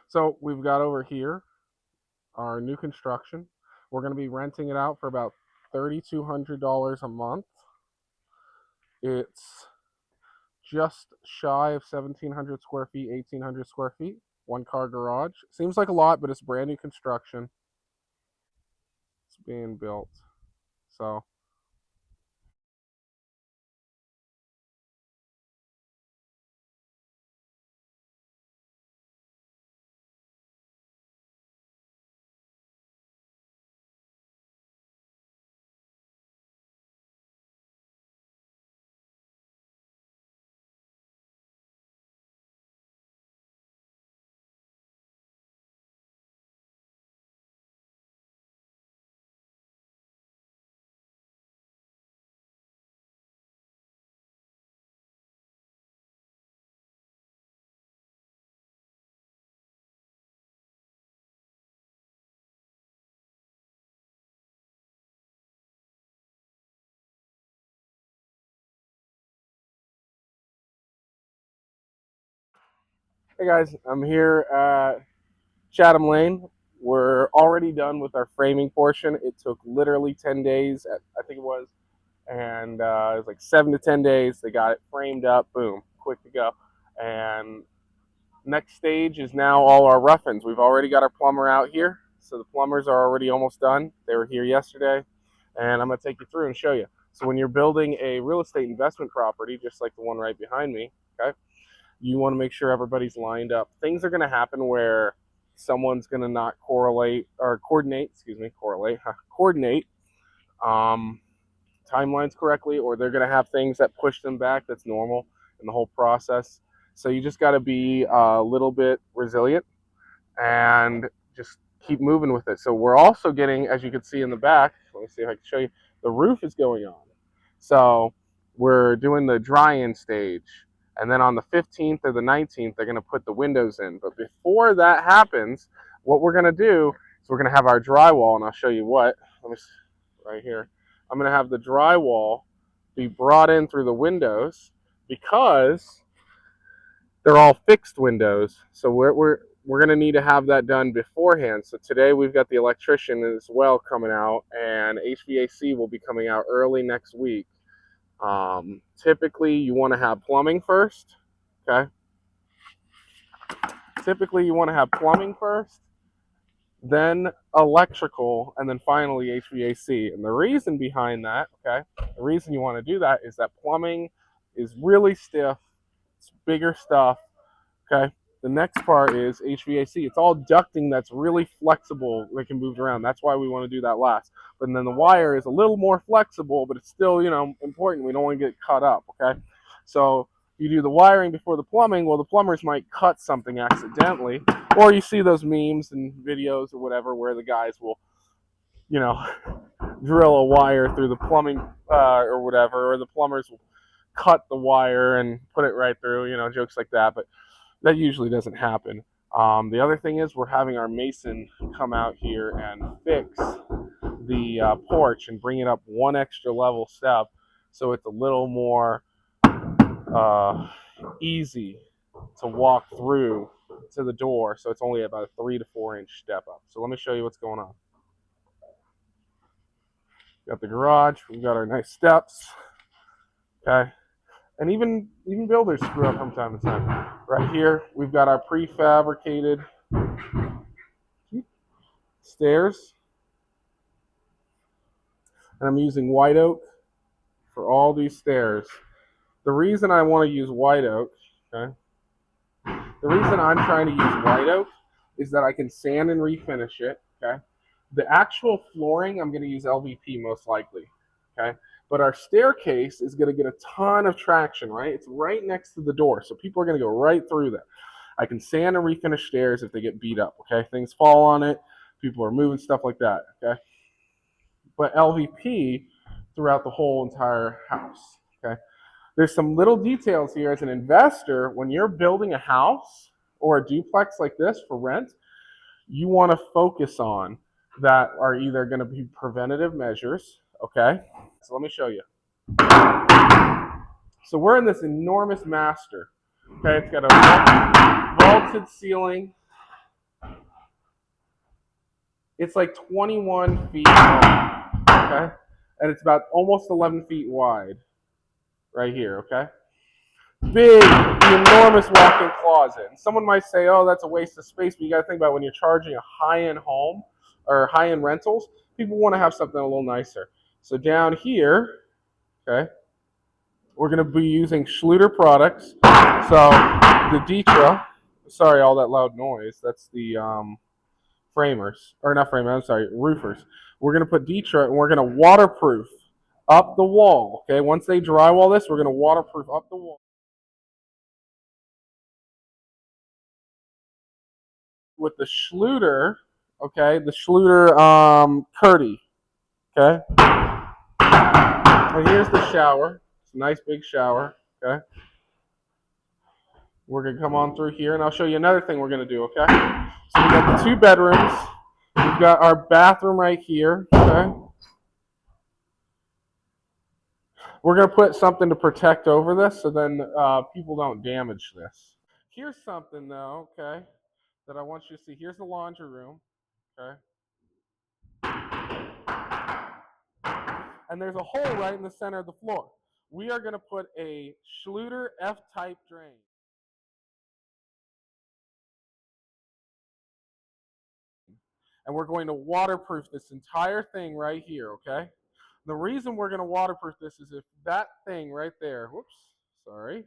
So we've got over here our new construction. We're going to be renting it out for about $3,200 a month. It's just shy of 1,700 square feet, 1,800 square feet, one car garage. Seems like a lot, but it's brand new construction. It's being built. So, hey guys, I'm here at Chatham Lane. We're already done with our framing portion. It took literally 10 days, I think it was, and it was like 7 to 10 days. They got it framed up, boom, quick to go. And next stage is now all our rough-ins. We've already got our plumber out here, so the plumbers are already almost done. They were here yesterday, and I'm going to take you through and show you. So when you're building a real estate investment property, just like the one right behind me, okay, you want to make sure everybody's lined up. Things are going to happen where someone's going to not coordinate um, timelines correctly, or they're going to have things that push them back. That's normal in the whole process. So you just got to be a little bit resilient and just keep moving with it. So we're also getting, as you can see in the back, let me see if I can show you, the roof is going on. So we're doing the dry-in stage. And then on the 15th or the 19th, they're going to put the windows in. But before that happens, what we're going to do is we're going to have our drywall, and I'll show you what. Let me right here. I'm going to have the drywall be brought in through the windows because they're all fixed windows. So we're going to need to have that done beforehand. So today we've got the electrician as well coming out, and HVAC will be coming out early next week. Typically, you want to have plumbing first. Okay. Typically, you want to have plumbing first, then electrical, and then finally HVAC. And the reason behind that, okay, the reason you want to do that is that plumbing is really stiff. It's bigger stuff. Okay. The next part is HVAC. It's all ducting that's really flexible that can move around. That's why we want to do that last. But then the wire is a little more flexible, but it's still, important. We don't want to get cut up. Okay. So you do the wiring before the plumbing. Well, the plumbers might cut something accidentally, or you see those memes and videos or whatever where the guys will, you know, drill a wire through the plumbing or whatever, or the plumbers will cut the wire and put it right through, jokes like that. But that usually doesn't happen. The other thing is we're having our mason come out here and fix the porch and bring it up one extra level step so it's a little more easy to walk through to the door. So it's only about a 3 to 4 inch step up. So let me show you what's going on. Got the garage. We've got our nice steps. Okay. And even builders screw up from time to time. Right here, we've got our prefabricated stairs. And I'm using white oak for all these stairs. The reason I want to use white oak, okay, the reason I'm trying to use white oak is that I can sand and refinish it, okay? The actual flooring, I'm going to use LVP most likely, okay? But our staircase is going to get a ton of traction, right? It's right next to the door, so people are going to go right through that. I can sand and refinish stairs if they get beat up, okay? Things fall on it, people are moving, stuff like that, okay? But LVP throughout the whole entire house, okay? There's some little details here as an investor. When you're building a house or a duplex like this for rent, you want to focus on that are either going to be preventative measures, okay? So let me show you. So we're in this enormous master, okay? It's got a vaulted ceiling, It's like 21 feet long, okay? And it's about almost 11 feet wide right here, okay? Big, enormous walk-in closet. And someone might say, oh, that's a waste of space, but you got to think about when you're charging a high-end home or high-end rentals, people want to have something a little nicer. So down here, okay, we're going to be using Schluter products. So the Ditra, sorry, all that loud noise, that's the framers, or not framers, I'm sorry, roofers. We're going to put Ditra and we're going to waterproof up the wall, okay? Once they drywall this, we're going to waterproof up the wall with the Schluter, okay? The Schluter Curdy, okay? And here's the shower. It's a nice big shower, okay? We're going to come on through here, and I'll show you another thing we're going to do, okay? So we got the 2 bedrooms. We've got our bathroom right here, okay? We're going to put something to protect over this so then people don't damage this. Here's something, though, okay, that I want you to see. Here's the laundry room, okay? And there's a hole right in the center of the floor. We are going to put a Schluter F-type drain. And we're going to waterproof this entire thing right here, okay? The reason we're going to waterproof this is if that thing right there, whoops, sorry,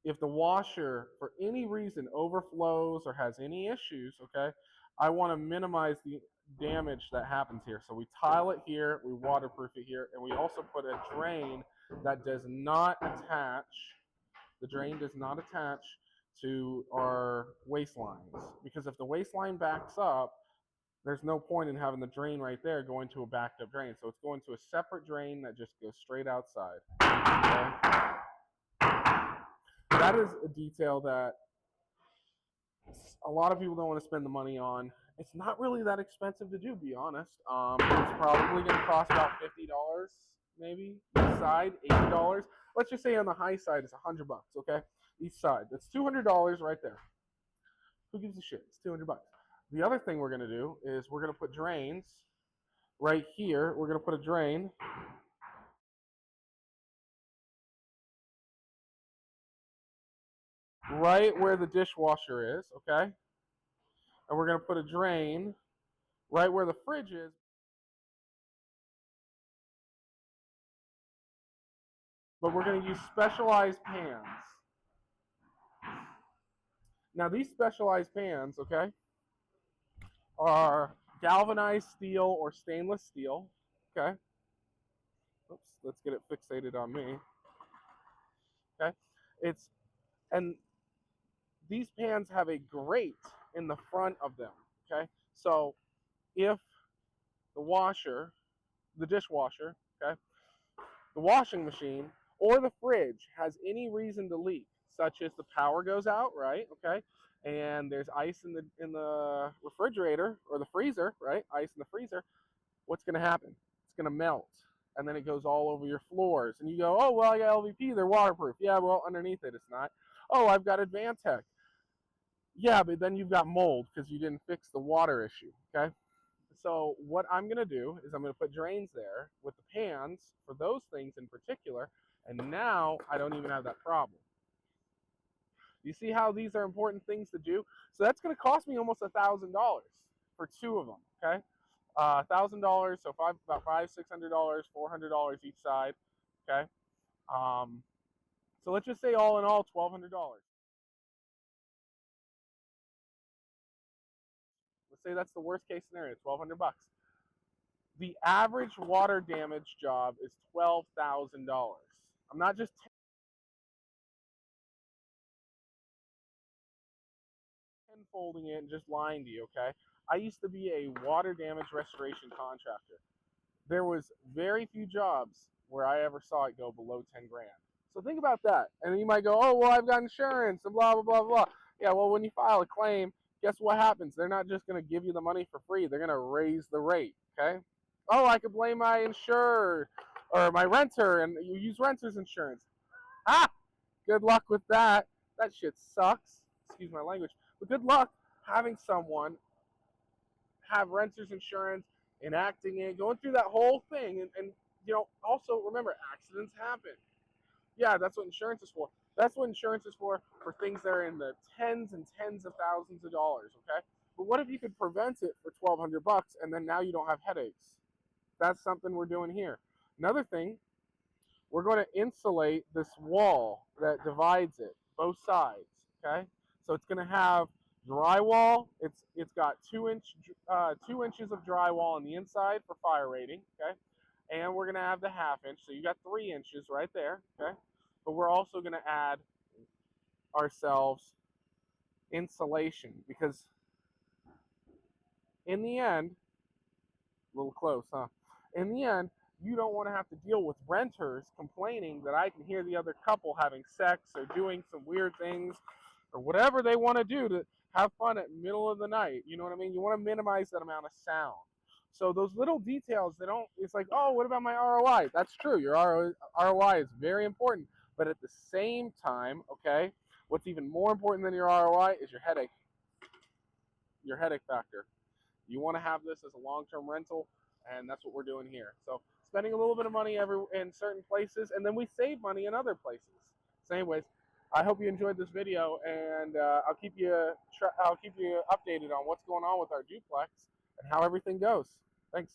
if the washer for any reason overflows or has any issues, okay, I want to minimize the damage that happens here. So we tile it here, we waterproof it here, and we also put a drain that does not attach, the drain does not attach to our waste lines. Because if the waste line backs up, there's no point in having the drain right there going to a backed up drain. So it's going to a separate drain that just goes straight outside. Okay? That is a detail that a lot of people don't want to spend the money on. It's not really that expensive to do, be honest. It's probably going to cost about $50, maybe each side, $80. Let's just say on the high side it's $100, okay? Each side. That's $200 right there. Who gives a shit? It's $200. The other thing we're going to do is we're going to put drains right here. We're going to put a drain right where the dishwasher is, okay? And we're going to put a drain right where the fridge is. But we're going to use specialized pans. Now, these specialized pans, okay, are galvanized steel or stainless steel, okay? Oops, let's get it fixated on me, okay? And these pans have a grate in the front of them, okay? So if the dishwasher, okay, the washing machine, or the fridge has any reason to leak, such as the power goes out, right? Okay, and there's ice in the refrigerator or the freezer, right? Ice in the freezer. What's going to happen? It's going to melt, and then it goes all over your floors. And you go, oh well, I got LVP, they're waterproof. Yeah, well underneath it, it's not. Oh, I've got Advantech. Yeah, but then you've got mold because you didn't fix the water issue. Okay. So what I'm going to do is I'm going to put drains there with the pans for those things in particular, and now I don't even have that problem. You see how these are important things to do? So that's going to cost me almost $1,000 for 2 of them, okay? $1,000, so about $500, $600, $400 each side, okay? So let's just say all in all, $1,200. Let's say that's the worst case scenario, $1,200. The average water damage job is $12,000. I'm not just tenfolding it and just lying to you, okay? I used to be a water damage restoration contractor. There was very few jobs where I ever saw it go below 10 grand. So think about that. And you might go, oh, well, I've got insurance and blah, blah, blah, blah. Yeah, well, when you file a claim, guess what happens? They're not just going to give you the money for free. They're going to raise the rate, okay? Oh, I could blame my insurer or my renter, and you use renter's insurance. Ah, good luck with that. That shit sucks. Excuse my language. But good luck having someone have renter's insurance, enacting it, going through that whole thing, and also remember, accidents happen. Yeah, that's what insurance is for. That's what insurance is for things that are in the tens and tens of thousands of dollars. Okay, but what if you could prevent it for $1,200 and then now you don't have headaches? That's something we're doing here. Another thing, we're going to insulate this wall that divides it, both sides. Okay, so it's going to have drywall. It's got 2 inches of drywall on the inside for fire rating. Okay, and we're going to have the 1/2 inch. So you got 3 inches right there. Okay, but we're also going to add ourselves insulation because in the end, a little close, huh? In the end, you don't want to have to deal with renters complaining that I can hear the other couple having sex or doing some weird things or whatever they want to do to have fun at middle of the night. You know what I mean? You want to minimize that amount of sound. So those little details, it's like, oh, what about my ROI? That's true. Your ROI is very important. But at the same time, okay, what's even more important than your ROI is your headache factor. You want to have this as a long-term rental, and that's what we're doing here. So spending a little bit of money in certain places, and then we save money in other places. So anyways, I hope you enjoyed this video, and I'll keep you updated on what's going on with our duplex and how everything goes. Thanks.